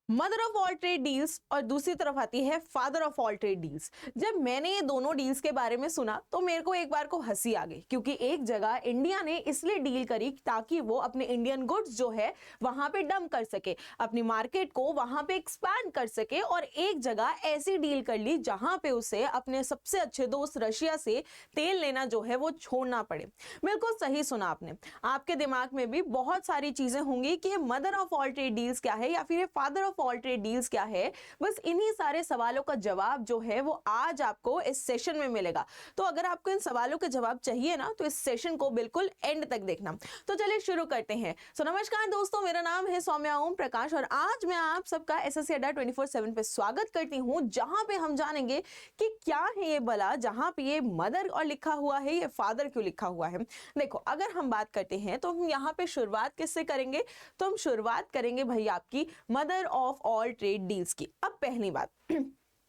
Mother of all trade deals और दूसरी तरफ आती है father of all trade deals. जब मैंने ये दोनों डील्स के बारे में सुना तो मेरे को एक बार को हंसी आ गई, क्योंकि एक जगह इंडिया ने इसलिए डील करी ताकि वो अपने इंडियन गुड्स जो है वहां पे डंप कर सके, अपनी मार्केट को वहां पे एक्सपैंड कर सके, और एक जगह ऐसी डील कर ली जहां पे उसे अपने सबसे अच्छे दोस्त रशिया से तेल लेना जो है वो छोड़ना पड़े। बिल्कुल सही सुना आपने। आपके दिमाग में भी बहुत सारी चीजें होंगी कि mother of all trade deals क्या है या फिर father of all trade deals क्या है। बस इन्हीं सारे सवालों का जवाब जो है वो आज आपको इस सेशन में मिलेगा। तो अगर आपको इन सवालों के जवाब चाहिए ना तो इस सेशन को बिल्कुल एंड तक देखना। तो चलिए शुरू करते हैं। नमस्कार दोस्तों, मेरा नाम है सौम्या ओम प्रकाश और आज मैं आप सबका एसएससी अड्डा 24/7 पे स्वागत करती हूं, जहां पे हम जानेंगे कि क्या है ये भला, जहां पे ये मदर और लिखा हुआ है, ये फादर क्यों लिखा हुआ है। देखो, अगर हम बात करते हैं तो हम यहाँ पे शुरुआत किससे करेंगे, तो हम शुरुआत करेंगे भाई आपकी mother of all trade deals की। अब पहली बात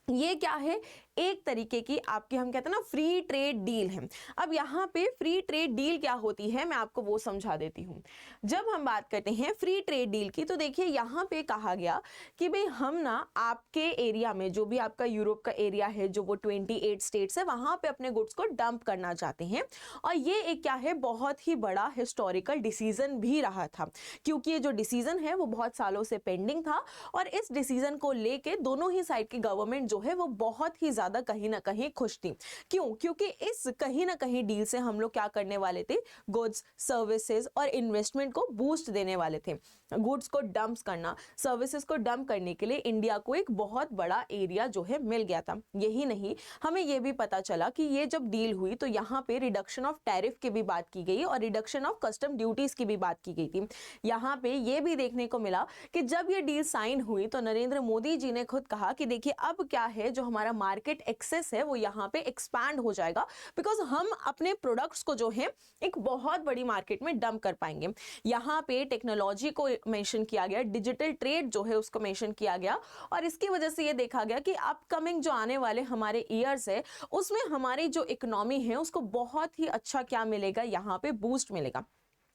ये क्या है, एक तरीके की आपकी हम कहते हैं ना फ्री ट्रेड डील है। अब यहाँ पे फ्री ट्रेड डील क्या होती है मैं आपको वो समझा देती हूँ। जब हम बात करते हैं फ्री ट्रेड डील की तो देखिए यहाँ पे कहा गया कि भाई हम ना आपके एरिया में, जो भी आपका यूरोप का एरिया है, जो वो 28 स्टेट्स है, वहां पे अपने गुड्स को डंप करना चाहते हैं। और ये एक क्या है, बहुत ही बड़ा हिस्टोरिकल डिसीजन भी रहा था, क्योंकि ये जो डिसीजन है वो बहुत सालों से पेंडिंग था और इस डिसीजन को लेके दोनों ही साइड की गवर्नमेंट जो है वो बहुत ही ज्यादा कहीं ना कहीं खुश थी। क्यों? क्योंकि इस कहीं ना कहीं डील से हम लोग क्या करने वाले थे, गुड्स, सर्विसेज और इन्वेस्टमेंट को बूस्ट देने वाले थे। गुड्स को डंप करना, सर्विसेज को डंप करने के लिए इंडिया को एक बहुत बड़ा एरिया जो है मिल गया था। यही नहीं, हमें यह भी पता चला कि ये जब डील हुई तो यहाँ पे रिडक्शन ऑफ टैरिफ की भी बात की गई और रिडक्शन ऑफ कस्टम ड्यूटीज की भी बात की गई थी। यहाँ पे ये भी देखने को मिला कि जब ये डील साइन हुई तो नरेंद्र मोदी जी ने खुद कहा कि देखिए अब क्या है, जो हमारा मार्केट एक्सेस है वो यहाँ पे एक्सपैंड हो जाएगा, बिकॉज हम अपने प्रोडक्ट्स को जो है एक बहुत बड़ी मार्केट में डंप कर पाएंगे। यहाँ पे टेक्नोलॉजी को मेंशन किया गया, डिजिटल ट्रेड जो है उसको मेंशन किया गया, और इसकी वजह से ये देखा गया कि अपकमिंग जो आने वाले हमारे ईयर्स है उसमें हमारी जो इकोनॉमी है उसको बहुत ही अच्छा क्या मिलेगा, यहाँ पे बूस्ट मिलेगा।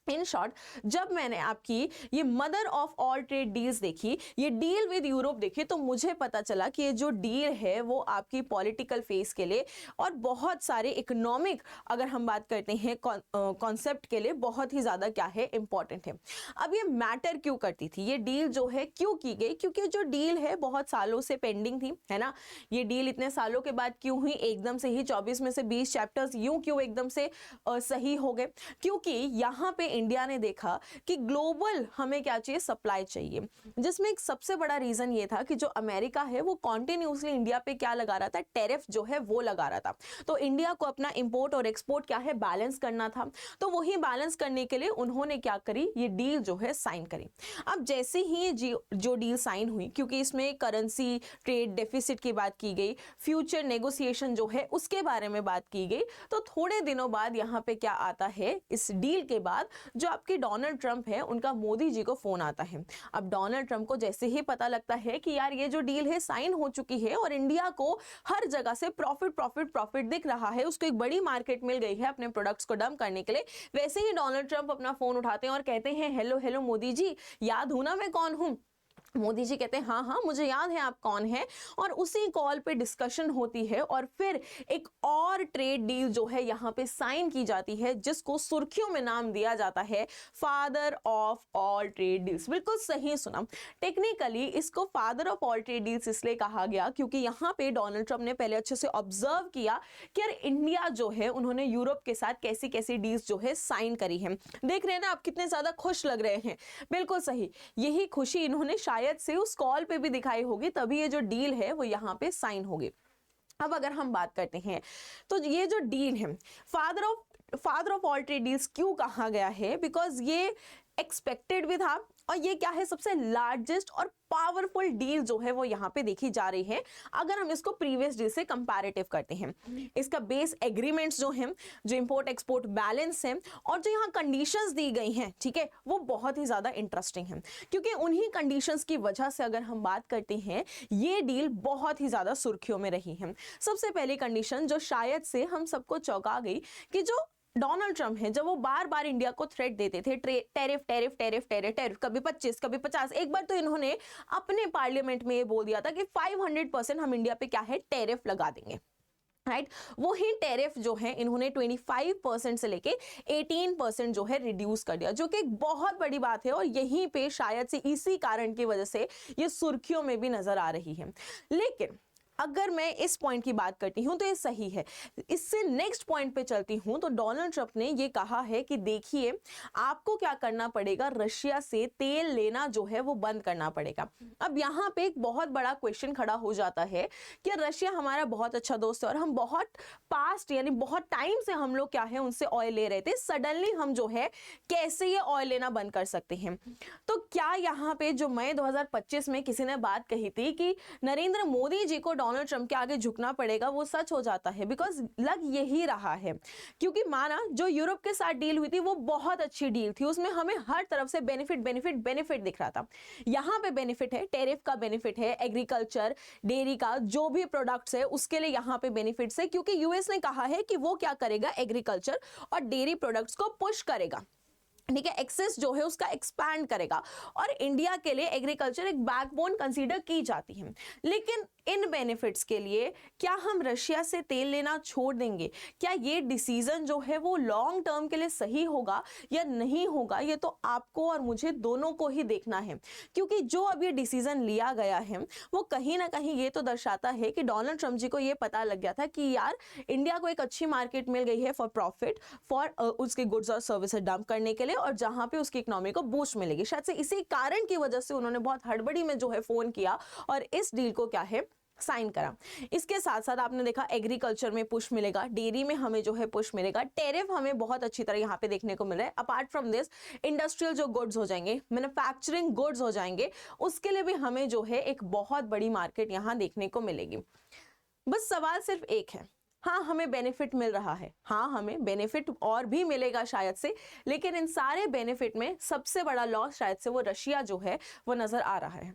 इन शॉर्ट, जब मैंने आपकी ये mother of all trade deals देखी, ये डील विद यूरोप देखी, तो मुझे पता चला कि ये जो डील है वो आपकी पॉलिटिकल फेस के लिए और बहुत सारे इकोनॉमिक, अगर हम बात करते हैं कॉन्सेप्ट के लिए, बहुत ही ज्यादा क्या है, इंपॉर्टेंट है। अब ये मैटर क्यों करती थी, ये डील जो है क्यों की गई, क्योंकि जो डील है बहुत सालों से पेंडिंग थी, है ना। ये डील इतने सालों के बाद क्यों हुई, एकदम से ही 24 में से 20 चैप्टर्स यूं क्यों एकदम से सही हो गए, क्योंकि यहाँ पे इंडिया ने देखा कि ग्लोबल हमें क्या चाहिए, सप्लाई चाहिए, जिसमें एक सबसे बड़ा रीजन ये था कि जो अमेरिका है वो कॉन्टिन्यूसली इंडिया पे क्या लगा रहा था, टैरिफ जो है वो लगा रहा था। तो इंडिया को अपना इंपोर्ट और एक्सपोर्ट क्या है, बैलेंस करना था। तो वही बैलेंस करने के लिए उन्होंने क्या करी, ये डील जो है साइन करी। अब जैसे ही जो डील साइन हुई, क्योंकि इसमें करेंसी ट्रेड डेफिसिट की बात की गई, फ्यूचर नेगोशिएशन जो है उसके बारे में बात की गई, तो थोड़े दिनों बाद यहाँ पे क्या आता है, इस डील के बाद जो आपके डोनाल्ड ट्रंप है उनका मोदी जी को फोन आता है। अब डोनाल्ड ट्रंप को जैसे ही पता लगता है कि यार ये जो डील है साइन हो चुकी है और इंडिया को हर जगह से प्रॉफिट प्रॉफिट प्रॉफिट दिख रहा है, उसको एक बड़ी मार्केट मिल गई है अपने प्रोडक्ट्स को डंप करने के लिए, वैसे ही डोनाल्ड ट्रंप अपना फोन उठाते हैं और कहते हैं, हेलो हेलो मोदी जी, याद हूं ना मैं कौन हूं। मोदी जी कहते हैं हाँ हाँ मुझे याद है आप कौन है, और उसी कॉल पे डिस्कशन होती है और फिर एक और ट्रेड डील जो है यहाँ पे साइन की जाती है, जिसको सुर्खियों में नाम दिया जाता है father of all trade deals. बिल्कुल सही सुना। टेक्निकली इसको father of all trade deals इसलिए कहा गया क्योंकि यहाँ पे डोनाल्ड ट्रंप ने पहले अच्छे से ऑब्जर्व किया कि यार इंडिया जो है उन्होंने यूरोप के साथ कैसी कैसी डील्स जो है साइन करी है। देख रहे हैं ना आप कितने ज्यादा खुश लग रहे हैं। बिल्कुल सही, यही खुशी इन्होंने शायद से उस कॉल पे भी दिखाई होगी, तभी ये जो डील है वो यहाँ पे साइन होगी। अब अगर हम बात करते हैं तो ये जो डील है father of all trade deals क्यों कहा गया है, बिकॉज ये एक्सपेक्टेड भी था और ये क्या है, सबसे लार्जेस्ट और पावरफुल डील जो है वो यहाँ पे देखी जा रही है अगर हम इसको प्रीवियस डील से कंपैरेटिव करते हैं। इसका बेस एग्रीमेंट्स जो हैं, जो इंपोर्ट एक्सपोर्ट बैलेंस है और जो यहाँ कंडीशंस दी गई हैं, ठीक है, वो बहुत ही ज्यादा इंटरेस्टिंग है, क्योंकि उन्हीं कंडीशंस की वजह से अगर हम बात करते हैं ये डील बहुत ही ज्यादा सुर्खियों में रही है। सबसे पहली कंडीशन जो शायद से हम सबको चौंका गई कि जो डोनाल्ड ट्रम्प हैं, जब वो बार बार इंडिया को थ्रेट देते थे, tariff tariff tariff tariff tariff, कभी 25 कभी 50, एक बार तो इन्होंने अपने पार्लियामेंट में ये बोल दिया था कि 500% हम इंडिया पे क्या है टैरिफ लगा देंगे, राइट वो ही टैरिफ जो है इन्होंने 25% से लेके 18% जो है रिड्यूस कर दिया, जो कि एक बहुत बड़ी बात है और यहीं पे शायद से इसी कारण की वजह से ये सुर्खियों में भी नजर आ रही है। लेकिन अगर मैं इस पॉइंट की बात करती हूं तो ये सही है। इससे नेक्स्ट पॉइंट पे चलती हूं तो डोनाल्ड ट्रंप ने ये कहा है कि देखिए आपको क्या करना पड़ेगा, रशिया से तेल लेना जो है वो बंद करना पड़ेगा। अब यहाँ पे एक बहुत बड़ा क्वेश्चन खड़ा हो जाता है कि रशिया हमारा बहुत अच्छा दोस्त है और हम बहुत पास्ट यानी बहुत टाइम से हम लोग क्या है उनसे ऑयल ले रहे थे, सडनली हम जो है कैसे ये ऑयल लेना बंद कर सकते हैं। तो क्या यहाँ पे जो मई 2025 में किसी ने बात कही थी कि नरेंद्र मोदी जी को डोनाल्ड ट्रंप के आगे झुकना पड़ेगा, वो सच हो जाता है। बिकॉज लग यही रहा है, क्योंकि माना जो यूरोप के साथ डील हुई थी वो बहुत अच्छी डील थी, उसमें हमें हर तरफ से बेनिफिट बेनिफिट बेनिफिट दिख रहा था। यहाँ पे बेनिफिट है, टैरिफ का बेनिफिट है, एग्रीकल्चर डेयरी का जो भी प्रोडक्ट्स है उसके लिए यहाँ पे बेनिफिट्स है, क्योंकि यूएस ने कहा है कि वो क्या करेगा, एग्रीकल्चर और डेयरी प्रोडक्ट्स को पुश करेगा, ठीक है, एक्सेस जो है उसका एक्सपैंड करेगा और इंडिया के लिए एग्रीकल्चर एक बैकबोन कंसीडर की जाती है। लेकिन इन बेनिफिट्स के लिए क्या हम रशिया से तेल लेना छोड़ देंगे? क्या ये डिसीजन जो है वो लॉन्ग टर्म के लिए सही होगा या नहीं होगा, ये तो आपको और मुझे दोनों को ही देखना है। क्योंकि जो अब ये डिसीजन लिया गया है वो कहीं ना कहीं ये तो दर्शाता है कि डोनाल्ड ट्रंप जी को ये पता लग गया था कि यार इंडिया को एक अच्छी मार्केट मिल गई है फॉर प्रॉफिट, फॉर उसके गुड्स और सर्विसेज डंप करने के लिए, और जहां पे उसकी इकोनॉमी को बूस्ट मिलेगी। शायद से इसी कारण की वजह से उन्होंने बहुत हड़बड़ी में जो है फोन किया और इस डील को क्या है साइन करा। इसके साथ साथ आपने देखा एग्रीकल्चर में पुश मिलेगा, डेयरी में हमें जो है पुश मिलेगा, टैरिफ हमें बहुत अच्छी तरह यहाँ पे देखने को मिल रहा है। अपार्ट फ्रॉम दिस इंडस्ट्रियल जो गुड्स हो जाएंगे, मैन्युफैक्चरिंग गुड्स हो जाएंगे, उसके लिए भी हमें जो है एक बहुत बड़ी मार्केट यहाँ देखने को मिलेगी। बस सवाल सिर्फ एक है, हाँ हमें बेनिफिट मिल रहा है, हाँ हमें बेनिफिट और भी मिलेगा शायद से, लेकिन इन सारे बेनिफिट में सबसे बड़ा लॉस शायद से वो रशिया जो है वो नजर आ रहा है।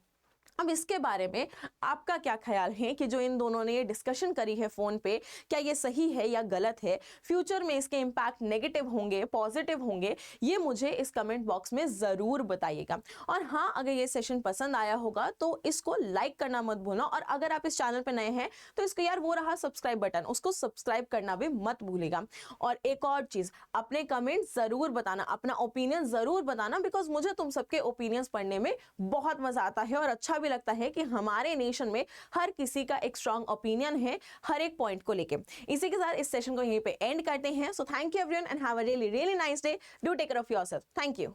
अब इसके बारे में आपका क्या ख्याल है कि जो इन दोनों ने ये डिस्कशन करी है फोन पे, क्या ये सही है या गलत है? फ्यूचर में इसके इम्पैक्ट नेगेटिव होंगे, पॉजिटिव होंगे, ये मुझे इस कमेंट बॉक्स में जरूर बताइएगा। और हाँ, अगर ये सेशन पसंद आया होगा तो इसको लाइक करना मत भूलना, और अगर आप इस चैनल पे नए हैं तो इसको यार वो रहा सब्सक्राइब बटन, उसको सब्सक्राइब करना भी मत भूलेगा। और एक और चीज, अपने कमेंट जरूर बताना, अपना ओपिनियन जरूर बताना, बिकॉज मुझे तुम सबके ओपिनियंस पढ़ने में बहुत मजा आता है और अच्छा लगता है कि हमारे नेशन में हर किसी का एक स्ट्रॉन्ग ओपिनियन है हर एक पॉइंट को लेके। इसी के साथ इस सेशन को यहीं पे एंड करते हैं। So thank you everyone and have a really nice day. Do take care of yourself. Thank you.